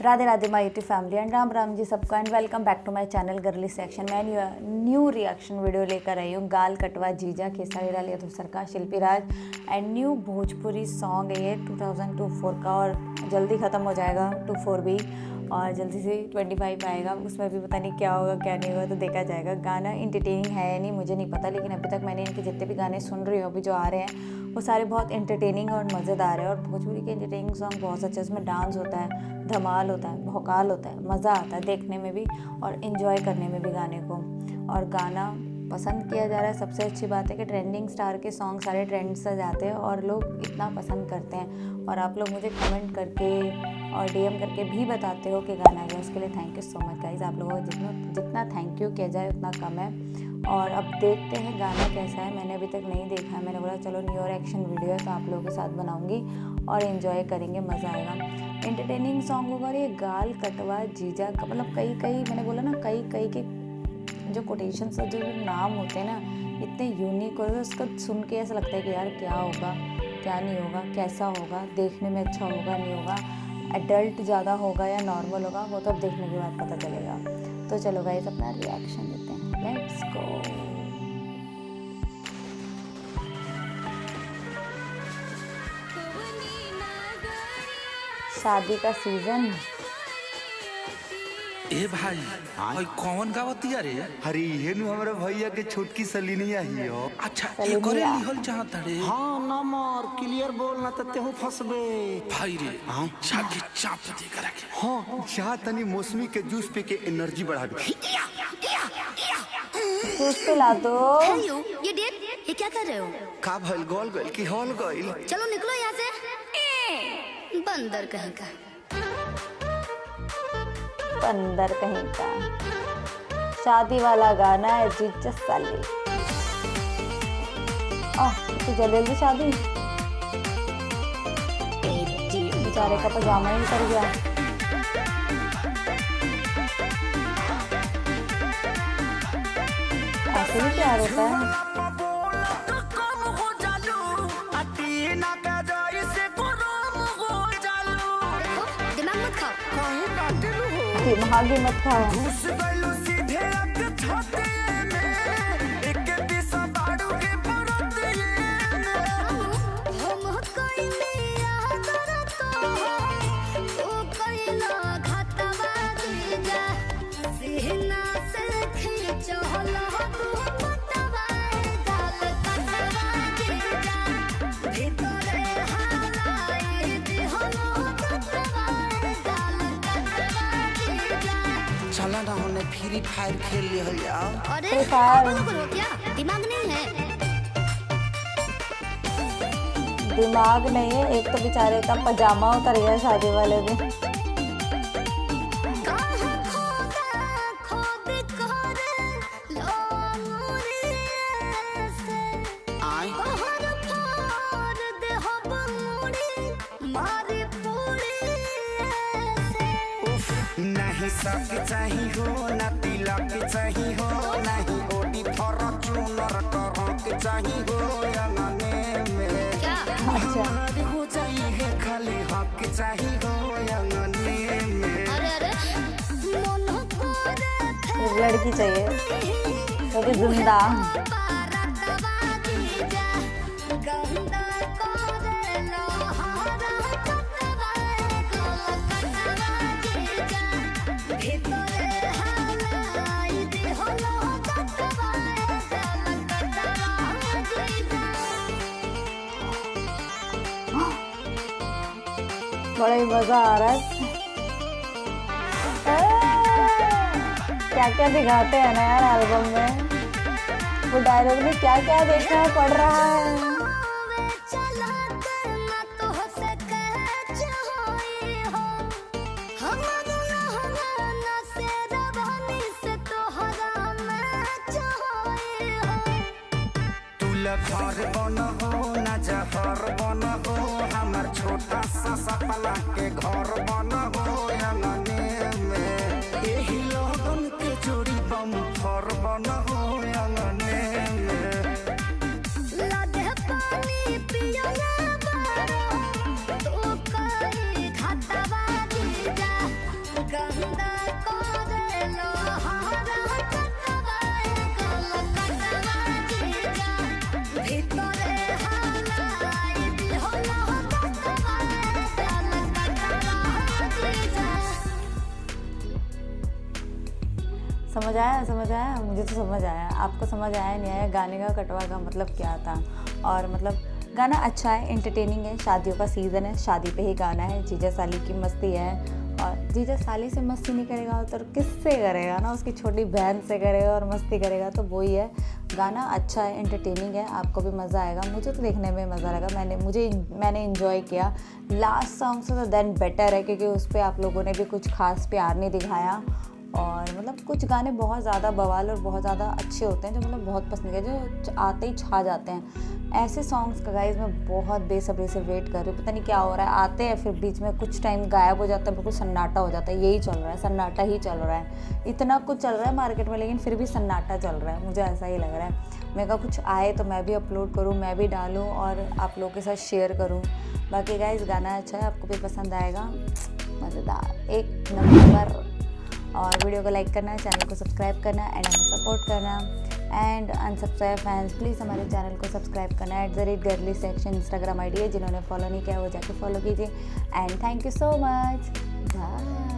Radhe Radhe my YouTube family and Ram Ram ji सबको and welcome back to my channel girly section. मैं new reaction video लेकर आई हूँ। गाल कटवा जीजा खेसारी लाल यादव सर का, शिल्पी राज एंड न्यू भोजपुरी सॉन्ग है ये 2024 का और जल्दी ख़त्म हो जाएगा 24 भी और जल्दी से 25 आएगा। उसमें भी पता नहीं क्या होगा क्या नहीं होगा तो देखा जाएगा। गाना इंटरटेनिंग है या नहीं मुझे नहीं पता, लेकिन अभी तक मैंने इनके जितने भी गाने सुन रही हूँ अभी जो आ रहे हैं वो सारे बहुत इंटरटेनिंग और मज़ेदार है। और भोजपुरी के इंटरटेनिंग सॉन्ग बहुत अच्छे, इसमें डांस होता है, धमाल होता है, भौकाल होता है, मज़ा आता है देखने में भी और इन्जॉय करने में भी गाने को। और गाना पसंद किया जा रहा है। सबसे अच्छी बात है कि ट्रेंडिंग स्टार के सॉन्ग सारे ट्रेंड से जाते हैं और लोग इतना पसंद करते हैं। और आप लोग मुझे कमेंट करके और डीएम करके भी बताते हो कि गाना है, उसके लिए thank you so much guys. आप लोगों को जितना थैंक यू किया जाए उतना कम है। और अब देखते हैं गाना कैसा है। मैंने अभी तक नहीं देखा है, मैंने बोला चलो न्यू रिएक्शन वीडियो है तो आप लोगों के साथ बनाऊंगी और इन्जॉय करेंगे, मज़ा आएगा। एंटरटेनिंग सॉन्ग होगा। और ये गाल कटवा जीजा का मतलब कई मैंने बोला ना कई के जो कोटेशन से जो नाम होते हैं ना इतने यूनिक होते हैं, उसको सुन के ऐसा लगता है कि यार क्या होगा क्या नहीं होगा, कैसा होगा, देखने में अच्छा होगा नहीं होगा, एडल्ट ज़्यादा होगा या नॉर्मल होगा, वो तो अब देखने के बाद पता चलेगा। तो चलो गाइस अपना रिएक्शन देते हैं, लेट्स गो। शादी का सीजन। ए भाई भाई कौन गावतिया रे? अरे ये नु हमारे भैया के छोटकी सलीनिया ही हो। अच्छा ये करे लिहल चाहता रे? हाँ नंबर क्लियर बोलना त तेहू फसबे भाई रे जाके चाप दे करा के। हाँ चाह तनी मौसमी के जूस पे के एनर्जी बढ़ावे। जूस पिला दो। हेलो ये डेट ये क्या कर रहे हो? का भइल गोल गइल की हॉल गइल? चलो निकलो यहाँ से, बंदर कहीं का। बंदर कहीं का। शादी वाला गाना है जीजा साली। तो जल्दी शादी। बेचारे का पजामा ही उतर गया। ऐसे भी प्यार होता है। दिमाग मत खाओ। दिमाग ही मत खाओ। चला ना हमने फ्री फायर खेल लिहल जाओ। अरे फ्री फायर। पागल हो क्या? दिमाग नहीं है? दिमाग नहीं है। एक तो बेचारे का पजामा उतर गया शादी वाले में। नहीं सक चाही हो ना तिलक चाही हो, नहीं ओडी फॉर्च्यूनर ट्रक चाही हो अंगने में। क्या? हमारे हो जाई है खाली हक चाही हो अंगने में। अरे लड़की चाहिए वो भी जिंदा। बड़ा ही मजा आ रहा है। क्या क्या दिखाते हैं ना यार एल्बम में। वो डायलॉग में क्या क्या देखना पड़ रहा है। घर बन हो ना जहर बन हो, हमार छोटा सा सपना के घर बन हो अंगने में। एही लगन के जोड़ी बम फर बन हो अंगने में। लादे पानी पिया बारो तो कई घाटा बाजी जा। समझ आया, मुझे तो समझ आया, आपको समझ आया नहीं आया गाने का कटवा का मतलब क्या था। और मतलब गाना अच्छा है, एंटरटेनिंग है, शादियों का सीज़न है, शादी पे ही गाना है, जीजा साली की मस्ती है। और जीजा साली से मस्ती नहीं करेगा तो किससे करेगा ना, उसकी छोटी बहन से करेगा और मस्ती करेगा, तो वही है। गाना अच्छा है, एंटरटेनिंग है, आपको भी मज़ा आएगा, मुझे तो देखने में मज़ा लगा, मैंने इन्जॉय किया। लास्ट सॉन्ग से तो देन बेटर है, क्योंकि उस पर आप लोगों ने भी कुछ खास प्यार नहीं दिखाया। और मतलब कुछ गाने बहुत ज़्यादा बवाल और बहुत ज़्यादा अच्छे होते हैं, जो मतलब बहुत पसंद है, जो आते ही छा जाते हैं। ऐसे सॉन्ग्स का गाइस मैं बहुत बेसब्री से वेट कर रही हूँ, पता नहीं क्या हो रहा है, आते हैं फिर बीच में कुछ टाइम गायब हो जाता है, बिल्कुल सन्नाटा हो जाता है, यही चल रहा है, सन्नाटा ही चल रहा है। इतना कुछ चल रहा है मार्केट में, लेकिन फिर भी सन्नाटा चल रहा है, मुझे ऐसा ही लग रहा है। मैं कहा कुछ आए तो मैं भी अपलोड करूँ, मैं भी डालूँ और आप लोगों के साथ शेयर करूँ। बाकी गाइस गाना अच्छा है, आपको भी पसंद आएगा, मज़ेदार, एक नंबर। और वीडियो को लाइक करना, चैनल को सब्सक्राइब करना एंड हमें सपोर्ट करना। एंड अनसब्सक्राइब फैंस प्लीज़ हमारे चैनल को सब्सक्राइब करना। @girly section इंस्टाग्राम आईडी है, जिन्होंने फॉलो नहीं किया वो जाके फॉलो कीजिए। And thank you so much, bye.